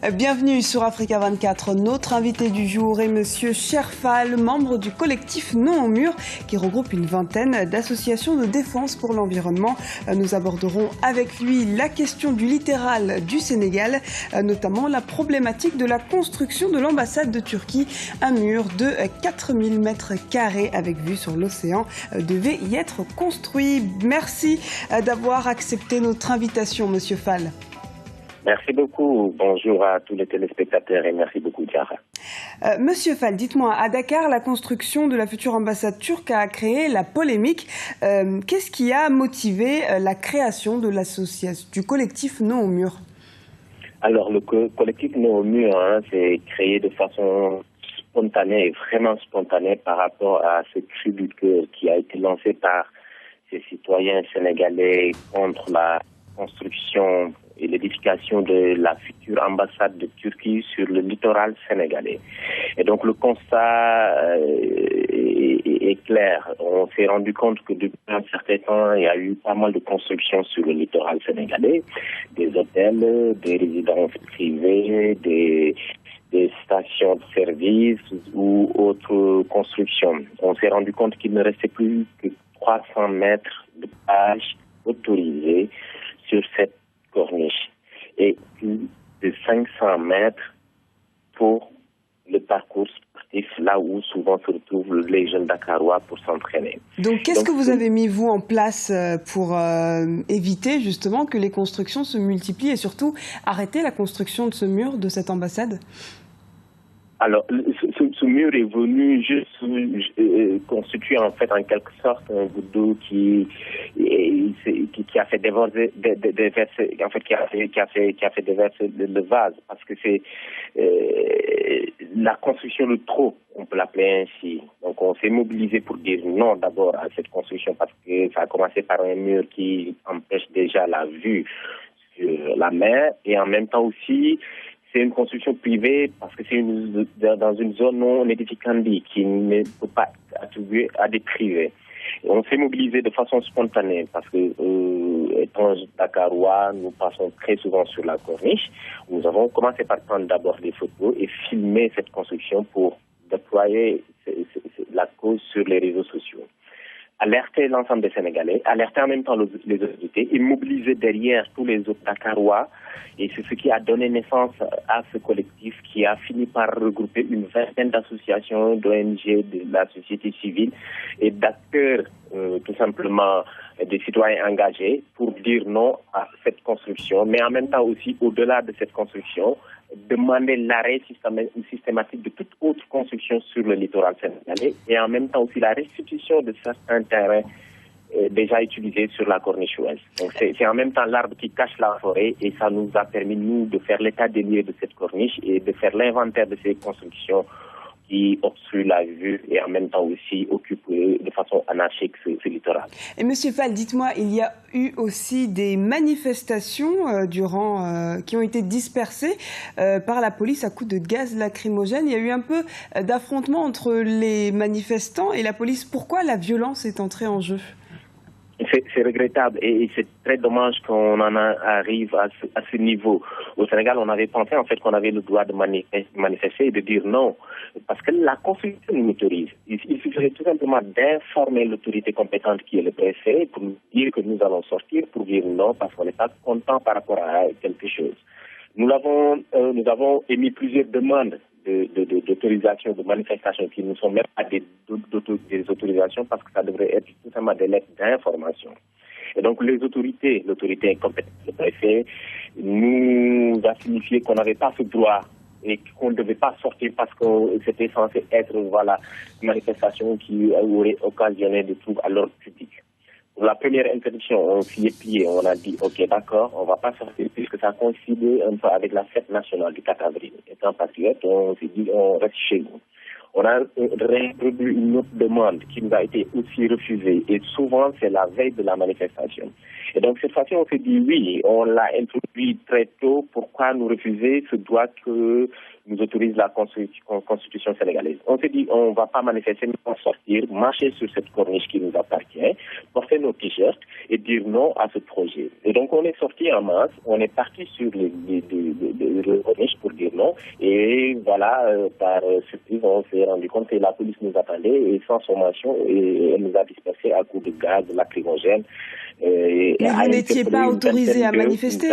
Bienvenue sur Africa 24. Notre invité du jour est Monsieur Cherfal, membre du collectif Non au mur, qui regroupe une vingtaine d'associations de défense pour l'environnement. Nous aborderons avec lui la question du littoral du Sénégal, notamment la problématique de la construction de l'ambassade de Turquie. Un mur de 4000 mètres carrés avec vue sur l'océan devait y être construit. Merci d'avoir accepté notre invitation, Monsieur Fall. Merci beaucoup. Bonjour à tous les téléspectateurs et merci beaucoup, Diara. Monsieur Fall, dites-moi, à Dakar, la construction de la future ambassade turque a créé la polémique. Qu'est-ce qui a motivé la création de l'association, du collectif Non au mur? Alors, le collectif Non au mur, c'est créé de façon spontanée, vraiment spontanée par rapport à ce cri du cœur qui a été lancé par ces citoyens sénégalais contre la construction et l'édification de la future ambassade de Turquie sur le littoral sénégalais. Et donc le constat est clair. On s'est rendu compte que depuis un certain temps, il y a eu pas mal de constructions sur le littoral sénégalais, des hôtels, des résidences privées, des stations de service ou autres constructions. On s'est rendu compte qu'il ne restait plus que 300 mètres de plage autorisée sur cette corniche et plus de 500 mètres pour le parcours sportif, là où souvent se retrouvent les jeunes Dakarois pour s'entraîner. Donc qu'est-ce que vous avez mis, vous, en place pour éviter justement que les constructions se multiplient et surtout arrêter la construction de ce mur, de cette ambassade? Alors, ce mur est venu juste constituer en fait en quelque sorte un goutte d'eau qui a fait déverser le vase, parce que c'est la construction de trop, on peut l'appeler ainsi. Donc on s'est mobilisé pour dire non d'abord à cette construction parce que ça a commencé par un mur qui empêche déjà la vue sur la mer et en même temps aussi c'est une construction privée parce que c'est dans une zone non édificandi qui ne peut pas être attribuée à des privés. Et on s'est mobilisé de façon spontanée parce que, étant Dakarois, nous passons très souvent sur la corniche. Nous avons commencé par prendre d'abord des photos et filmer cette construction pour déployer la cause sur les réseaux sociaux. Alerter l'ensemble des Sénégalais, alerter en même temps les autorités et mobiliser derrière tous les autres Dakarois. Et c'est ce qui a donné naissance à ce collectif qui a fini par regrouper une vingtaine d'associations, d'ONG, de la société civile et d'acteurs, tout simplement des citoyens engagés pour dire non à cette construction, mais en même temps aussi, au-delà de cette construction, demander l'arrêt systématique de toute autre construction sur le littoral sénégalais et en même temps aussi la restitution de certains terrains déjà utilisés sur la corniche ouest. Donc c'est en même temps l'arbre qui cache la forêt et ça nous a permis, nous, de faire l'état des lieux de cette corniche et de faire l'inventaire de ces constructions qui obstruent la vue et en même temps aussi occupent de façon anarchique ce littoral. Et Monsieur Fall, dites-moi, il y a eu aussi des manifestations qui ont été dispersées par la police à coups de gaz lacrymogène. Il y a eu un peu d'affrontement entre les manifestants et la police. Pourquoi la violence est entrée en jeu? C'est regrettable et c'est très dommage qu'on en arrive à ce niveau. Au Sénégal, on avait pensé en fait qu'on avait le droit de manifester et de dire non, parce que la Constitution nous autorise. Il suffirait tout simplement d'informer l'autorité compétente qui est le préfet pour nous dire que nous allons sortir, pour dire non parce qu'on n'est pas content par rapport à quelque chose. Nous avons émis plusieurs demandes d'autorisation, de manifestation qui ne sont même pas des autorisations parce que ça devrait être tout simplement des lettres d'information. Et donc l'autorité compétente, le préfet, nous a signifié qu'on n'avait pas ce droit et qu'on ne devait pas sortir parce que c'était censé être une manifestation qui aurait occasionné des troubles à l'ordre public. Pour la première interdiction, on s'y est plié, on a dit ok d'accord, on ne va pas sortir puisque ça coïncidait un peu avec la fête nationale du 4 avril. Étant patriote, on s'est dit on reste chez nous. On a réintroduit une autre demande qui nous a été aussi refusée et souvent c'est la veille de la manifestation. Et donc cette fois-ci on s'est dit oui, on l'a introduit très tôt, pourquoi nous refuser ce droit que nous autorise la Constitution sénégalaise. On s'est dit on ne va pas manifester, mais on va sortir, marcher sur cette corniche qui nous appartient, porter nos t-shirts et dire non à ce projet. Et donc on est sorti en masse, on est parti sur les corniches pour construction. Et voilà, par surprise, on s'est rendu compte que la police nous attendait et sans sommation, et elle nous a dispersés à coups de gaz lacrymogène. Mais vous n'étiez pas autorisé à manifester.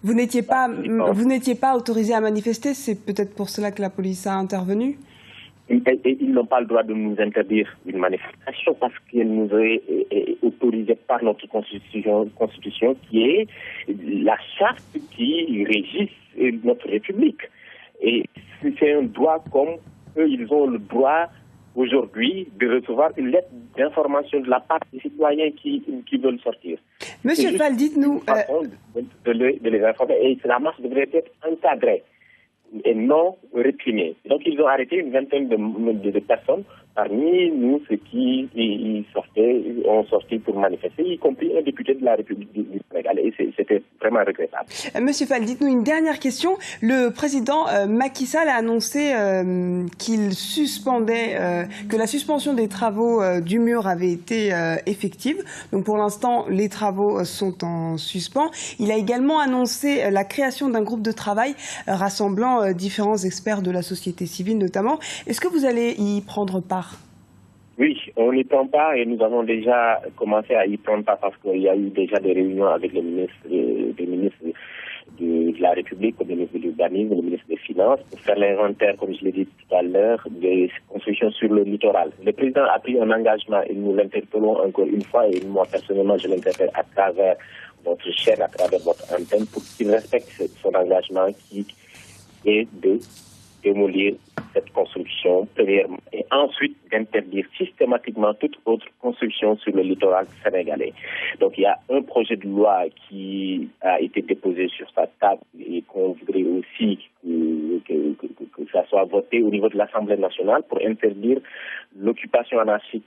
Vous n'étiez pas autorisé à manifester. C'est peut-être pour cela que la police a intervenu. Et ils n'ont pas le droit de nous interdire une manifestation parce qu'elle nous est autorisée par notre constitution qui est la charte qui régit notre République. Et c'est un droit comme eux, ils ont le droit aujourd'hui de recevoir une lettre d'information de la part des citoyens qui veulent sortir. Monsieur Fall, dites-nous... de les informer, et la marche devrait être encadrée et non réprimée. Donc ils ont arrêté une vingtaine de personnes. Parmi nous, ceux qui ont sorti pour manifester, y compris un député de la République du Sénégal. Et c'était vraiment regrettable. Monsieur Fall, dites-nous une dernière question. Le président Macky Sall a annoncé qu'il suspendait, que la suspension des travaux du mur avait été effective. Donc pour l'instant, les travaux sont en suspens. Il a également annoncé la création d'un groupe de travail rassemblant différents experts de la société civile notamment. Est-ce que vous allez y prendre part? Oui, on y prend part et nous avons déjà commencé à y prendre part parce qu'il y a eu déjà des réunions avec les ministres de la République, le ministre de l'Urbanisme, le ministre des Finances, pour faire l'inventaire, comme je l'ai dit tout à l'heure, des constructions sur le littoral. Le président a pris un engagement et nous l'interpellons encore une fois, et moi personnellement je l'interpelle à travers votre chaîne, à travers votre antenne, pour qu'il respecte son engagement qui est de démolir cette construction, premièrement, et ensuite d'interdire systématiquement toute autre construction sur le littoral sénégalais. Donc il y a un projet de loi qui a été déposé sur sa table et qu'on voudrait aussi que ça soit voté au niveau de l'Assemblée nationale pour interdire l'occupation anarchique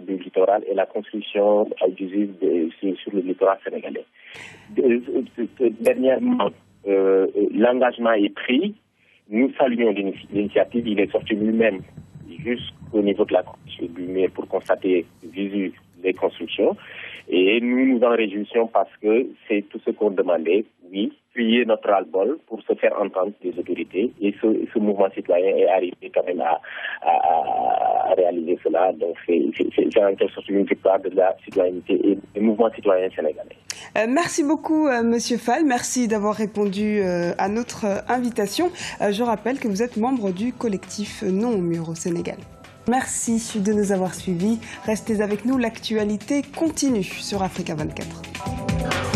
du littoral et la construction abusive sur le littoral sénégalais. Dernièrement, l'engagement est pris. Nous saluons l'initiative. Il est sorti lui-même jusqu'au niveau de la construction du mur pour constater visu les constructions. Et nous nous en réjouissons parce que c'est tout ce qu'on demandait. Oui, crier notre ras-le-bol pour se faire entendre des autorités. Et ce mouvement citoyen est arrivé quand même à réaliser cela. Donc c'est en quelque sorte une victoire de la citoyenneté et du mouvement citoyen sénégalais. Merci beaucoup, Monsieur Fall. Merci d'avoir répondu à notre invitation. Je rappelle que vous êtes membre du collectif Non au mur au Sénégal. Merci de nous avoir suivis. Restez avec nous, l'actualité continue sur Africa 24.